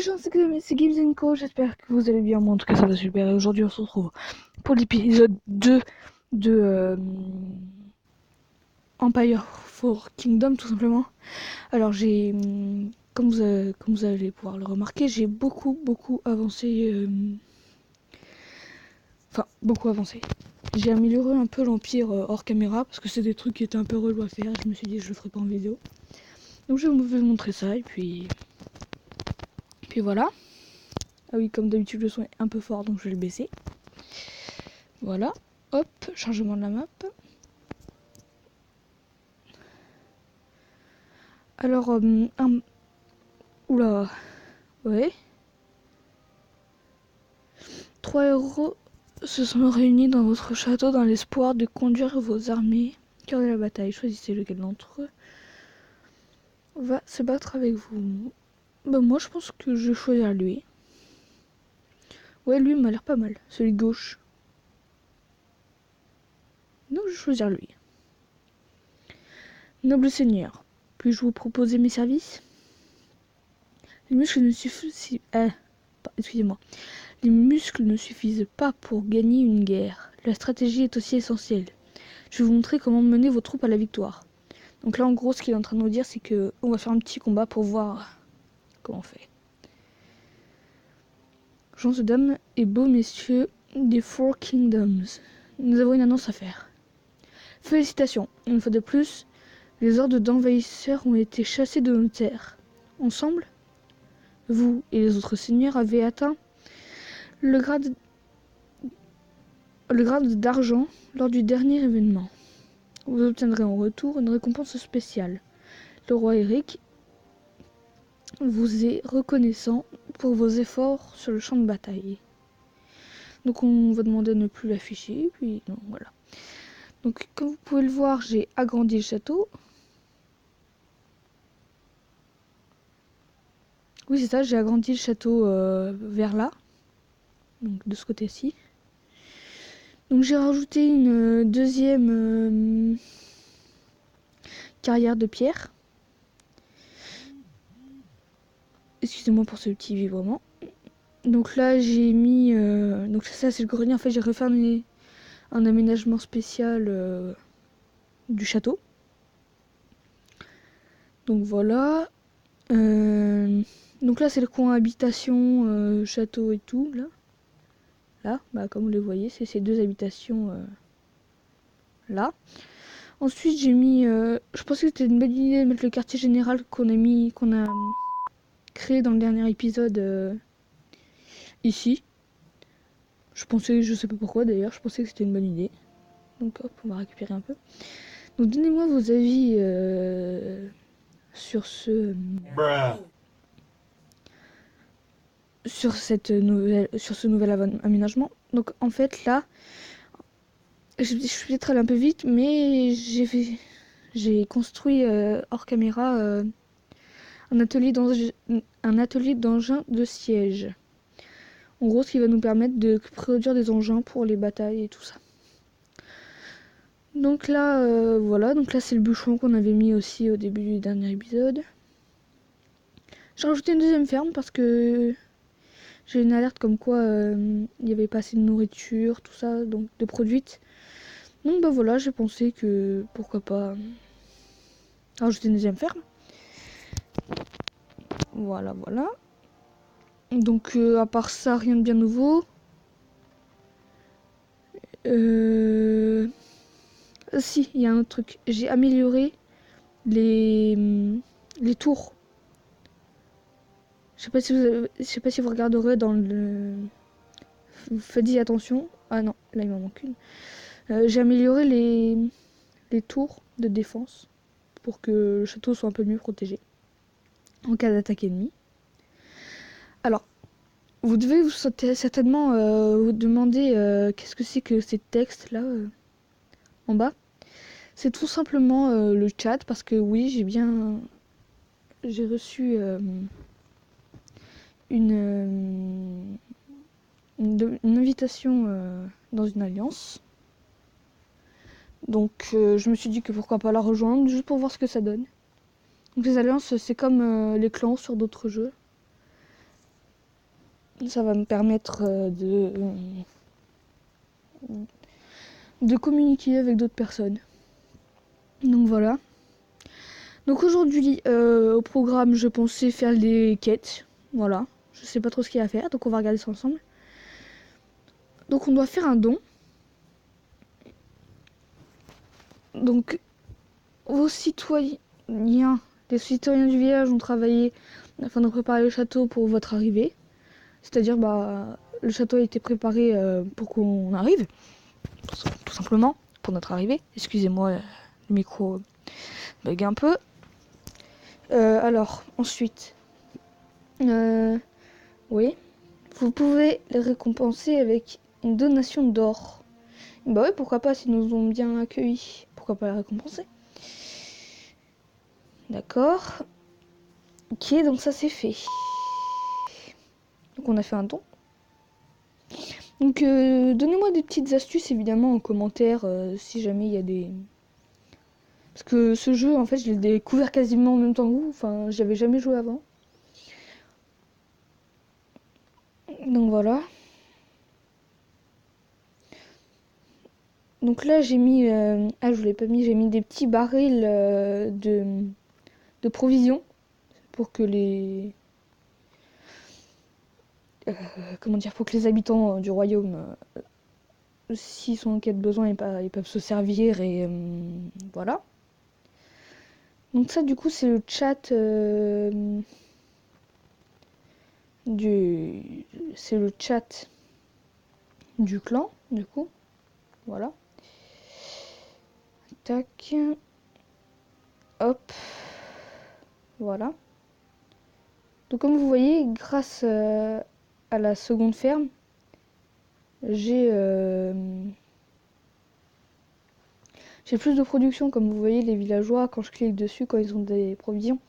gens, c'est Games Co, j'espère que vous allez bien, moi en tout cas ça va super, et aujourd'hui on se retrouve pour l'épisode 2 de Empire for Kingdom tout simplement. Alors j'ai, comme vous allez pouvoir le remarquer, j'ai beaucoup avancé, beaucoup avancé. J'ai amélioré un peu l'Empire hors caméra, parce que c'est des trucs qui étaient un peu relous à faire, je me suis dit je le ferai pas en vidéo. Donc je vais vous montrer ça, et puis voilà. Ah oui, comme d'habitude, le son est un peu fort, donc je vais le baisser. Voilà. Hop, changement de la map. Alors, oula. Ouais. 3 héros se sont réunis dans votre château dans l'espoir de conduire vos armées au cœur de la bataille. Choisissez lequel d'entre eux va se battre avec vous. Bah moi, je pense que je vais choisir lui. Ouais, lui m'a l'air pas mal. Celui de gauche. Donc, je vais choisir lui. Noble seigneur, puis-je vous proposer mes services? Les muscles ne suffisent... excusez-moi. Les muscles ne suffisent pas pour gagner une guerre. La stratégie est aussi essentielle. Je vais vous montrer comment mener vos troupes à la victoire. Donc là, en gros, ce qu'il est en train de nous dire, c'est que on va faire un petit combat pour voir comment on fait. Gens et dames et beaux messieurs des Four Kingdoms, nous avons une annonce à faire. Félicitations, une fois de plus, les ordres d'envahisseurs ont été chassés de nos terres. Ensemble, vous et les autres seigneurs avez atteint le grade d'argent lors du dernier événement. Vous obtiendrez en retour une récompense spéciale. Le roi Eric vous est reconnaissant pour vos efforts sur le champ de bataille. Donc on va demander de ne plus l'afficher, puis non, voilà. Donc comme vous pouvez le voir, j'ai agrandi le château. Oui c'est ça, j'ai agrandi le château vers là, donc de ce côté-ci. Donc j'ai rajouté une deuxième carrière de pierre. Excusez-moi pour ce petit vibrement. Donc là j'ai mis... donc ça c'est le grenier, en fait j'ai refait un aménagement spécial du château. Donc voilà. Donc là c'est le coin habitation, château et tout. Là, bah, comme vous le voyez, c'est ces deux habitations là. Ensuite j'ai mis... je pensais que c'était une bonne idée de mettre le quartier général qu'on a créé dans le dernier épisode ici. Je sais pas pourquoi d'ailleurs, je pensais que c'était une bonne idée. Donc hop, on va récupérer un peu. Donc donnez-moi vos avis sur ce nouvel aménagement. Donc en fait là, je suis peut-être allée un peu vite, mais j'ai construit hors caméra un atelier d'engins de siège. En gros, ce qui va nous permettre de produire des engins pour les batailles et tout ça. Donc là, voilà, donc là c'est le bûcheron qu'on avait mis aussi au début du dernier épisode. J'ai rajouté une deuxième ferme parce que j'ai une alerte comme quoi il n'y avait pas assez de nourriture, tout ça, donc de produite. Donc bah voilà, j'ai pensé que pourquoi pas rajouter une deuxième ferme. Voilà. Donc à part ça, rien de bien nouveau. Si, il y a un autre truc. J'ai amélioré les tours. Je sais pas si vous regarderez dans le... Vous faites attention. Ah non, là il m'en manque une. J'ai amélioré les tours de défense pour que le château soit un peu mieux protégé en cas d'attaque ennemie. Alors, vous devez certainement vous demander qu'est-ce que c'est que ces textes là en bas. C'est tout simplement le chat parce que oui, j'ai reçu une invitation dans une alliance. Donc je me suis dit que pourquoi pas la rejoindre juste pour voir ce que ça donne. Donc les alliances c'est comme les clans sur d'autres jeux. Ça va me permettre de communiquer avec d'autres personnes. Donc voilà. Donc aujourd'hui, au programme, je pensais faire des quêtes. Voilà. Je sais pas trop ce qu'il y a à faire, donc on va regarder ça ensemble. Donc on doit faire un don. Donc vos citoyens, les citoyens du village ont travaillé afin de préparer le château pour votre arrivée. C'est-à-dire, le château a été préparé pour qu'on arrive, tout simplement, pour notre arrivée. Excusez-moi, le micro bug un peu. Alors, ensuite, oui, vous pouvez les récompenser avec une donation d'or. Bah oui, pourquoi pas, s'ils nous ont bien accueillis, pourquoi pas les récompenser. D'accord. Ok, donc ça c'est fait. Donc on a fait un don. Donc donnez-moi des petites astuces évidemment en commentaire si jamais il y a des... Parce que ce jeu en fait je l'ai découvert quasiment en même temps que vous, enfin j'avais jamais joué avant. Donc voilà. Donc là j'ai mis... je vous l'ai pas mis, j'ai mis des petits barils de provisions pour que les... comment dire, pour que les habitants du royaume, s'ils sont en cas de besoin, ils peuvent se servir et voilà. Donc ça du coup c'est le chat c'est le chat du clan du coup. Voilà. Tac. Hop. Voilà. Donc comme vous voyez, grâce à la seconde ferme, j'ai plus de production. Comme vous voyez, les villageois, quand je clique dessus, quand ils ont des provisions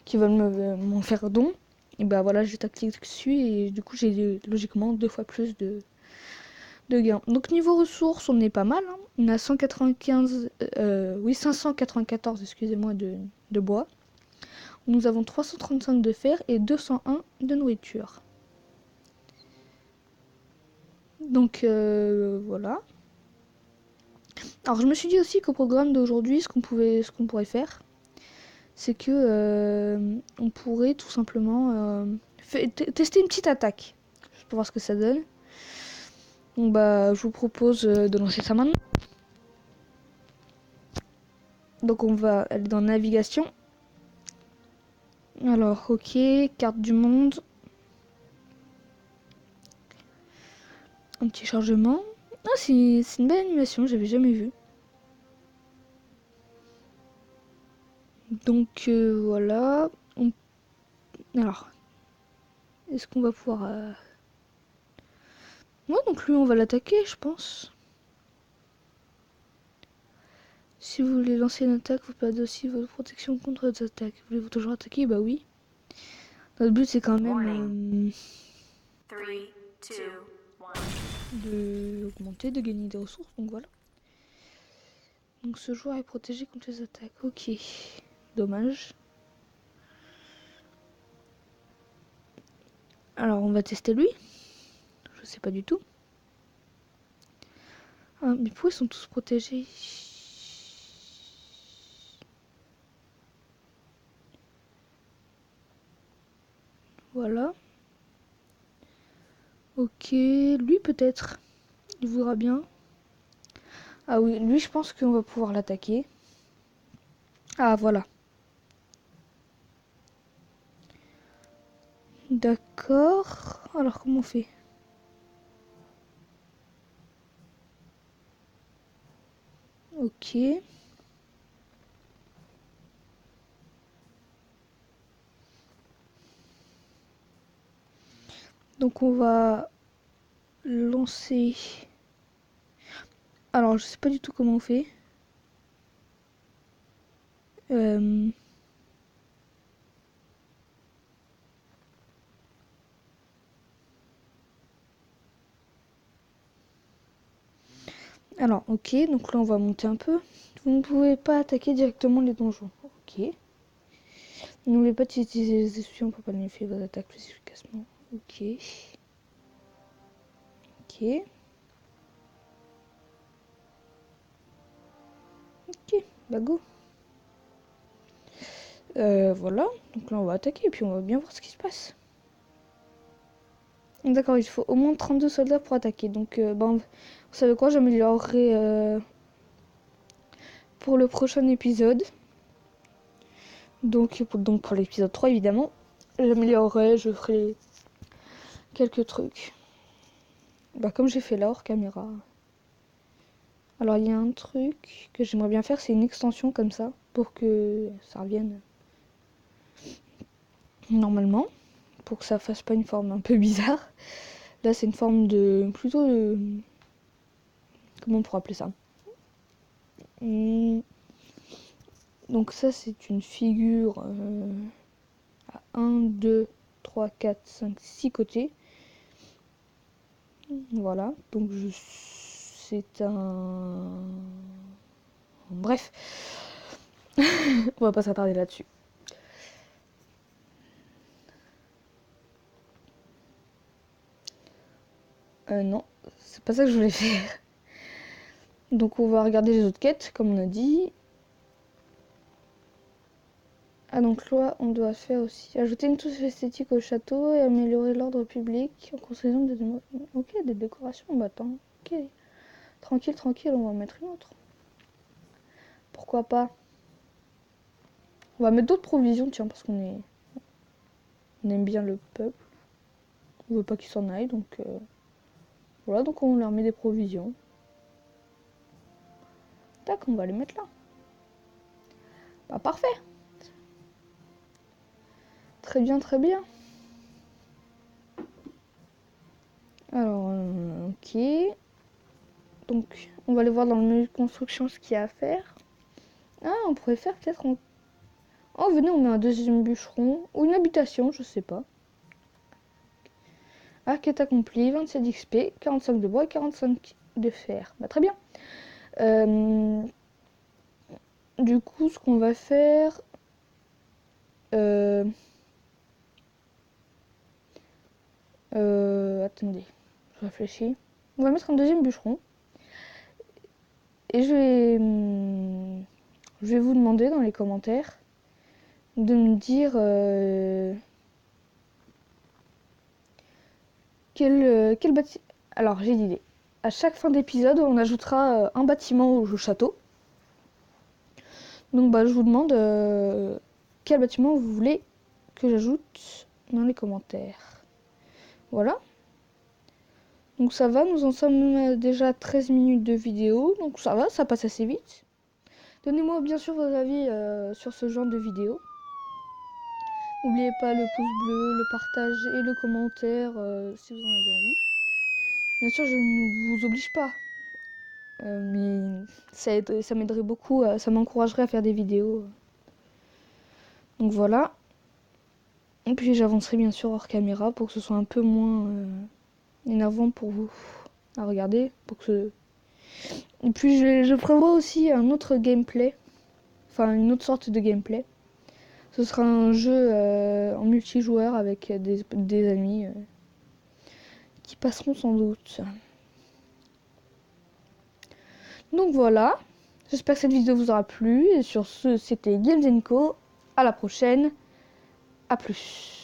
qui veulent m'en faire don, et bah voilà, je clique dessus et du coup j'ai logiquement 2 fois plus de gains. Donc niveau ressources, on est pas mal. Hein. On a 594 excusez-moi de bois. Nous avons 335 de fer et 201 de nourriture. Donc voilà. Alors je me suis dit aussi qu'au programme d'aujourd'hui, ce qu'on pourrait faire, c'est que on pourrait tout simplement tester une petite attaque. Juste pour voir ce que ça donne. Donc je vous propose de lancer ça maintenant. Donc on va aller dans navigation. Alors ok, carte du monde. Un petit chargement. Ah c'est une belle animation, j'avais jamais vu. Donc voilà. Alors, est-ce qu'on va pouvoir... Ouais, donc lui on va l'attaquer je pense. Si vous voulez lancer une attaque, vous perdez aussi votre protection contre les attaques. Voulez-vous toujours attaquer? Bah oui. Notre but c'est quand même de augmenter, de gagner des ressources, donc voilà. Donc ce joueur est protégé contre les attaques. Ok. Dommage. Alors on va tester lui. Je sais pas du tout. Ah, mais pourquoi ils sont tous protégés? Voilà. Ok, lui peut-être. Il voudra bien. Ah oui, lui je pense qu'on va pouvoir l'attaquer. Ah voilà. D'accord. Alors comment on fait? Ok. Donc on va lancer... Alors je sais pas du tout comment on fait. Alors ok, donc là on va monter un peu. Vous ne pouvez pas attaquer directement les donjons. Ok. N'oubliez pas d'utiliser les espions pour planifier vos attaques plus efficacement. Ok. Ok. Ok, bah go. Voilà, donc là on va attaquer et puis on va bien voir ce qui se passe. D'accord, il faut au moins 32 soldats pour attaquer. Donc, vous savez quoi, j'améliorerai pour le prochain épisode. Donc pour l'épisode 3, évidemment. J'améliorerai, je ferai quelques trucs. Bah, comme j'ai fait là, hors caméra. Alors, il y a un truc que j'aimerais bien faire, c'est une extension comme ça, pour que ça revienne normalement. Pour que ça fasse pas une forme un peu bizarre. Là, c'est une forme de... plutôt de... Comment on pourrait appeler ça? Donc ça, c'est une figure à 1, 2, 3, 4, 5, 6 côtés. Voilà, donc c'est un... Bref, on va pas s'attarder là-dessus. Non, c'est pas ça que je voulais faire. Donc on va regarder les autres quêtes, comme on a dit. Ah donc là, on doit faire aussi ajouter une touche esthétique au château et améliorer l'ordre public en construisant des... Ok, des décorations, bah attends, ok. Tranquille, tranquille, on va en mettre une autre. Pourquoi pas? On va mettre d'autres provisions, tiens, parce on aime bien le peuple. On veut pas qu'il s'en aille, donc voilà, donc on leur met des provisions. Tac, on va les mettre là. Bah parfait. Très bien, très bien. Alors, ok. Donc, on va aller voir dans le menu de construction ce qu'il y a à faire. Ah, on pourrait faire peut-être... Oh, venez, on met un deuxième bûcheron. Ou une habitation, je sais pas. Ah, quête accomplie, 27 d'XP, 45 de bois et 45 de fer. Bah très bien. Du coup, ce qu'on va faire... attendez, je réfléchis. On va mettre un deuxième bûcheron. Et je vais vous demander dans les commentaires de me dire quel bâtiment... Alors, j'ai l'idée. À chaque fin d'épisode, on ajoutera un bâtiment au château. Donc, bah, je vous demande quel bâtiment vous voulez que j'ajoute dans les commentaires. Voilà. Donc, ça va, nous en sommes déjà à 13 minutes de vidéo. Donc, ça va, ça passe assez vite. Donnez-moi bien sûr vos avis sur ce genre de vidéo. N'oubliez pas le pouce bleu, le partage et le commentaire si vous en avez envie. Bien sûr, je ne vous oblige pas. Mais ça m'aiderait beaucoup, ça m'encouragerait à faire des vidéos. Donc voilà. Et puis j'avancerai bien sûr hors caméra pour que ce soit un peu moins énervant pour vous à regarder. Et puis je prévois aussi un autre gameplay. Enfin, une autre sorte de gameplay. Ce sera un jeu en multijoueur avec des amis qui passeront sans doute. Donc voilà, j'espère que cette vidéo vous aura plu. Et sur ce, c'était Games & Co. À la prochaine, à plus.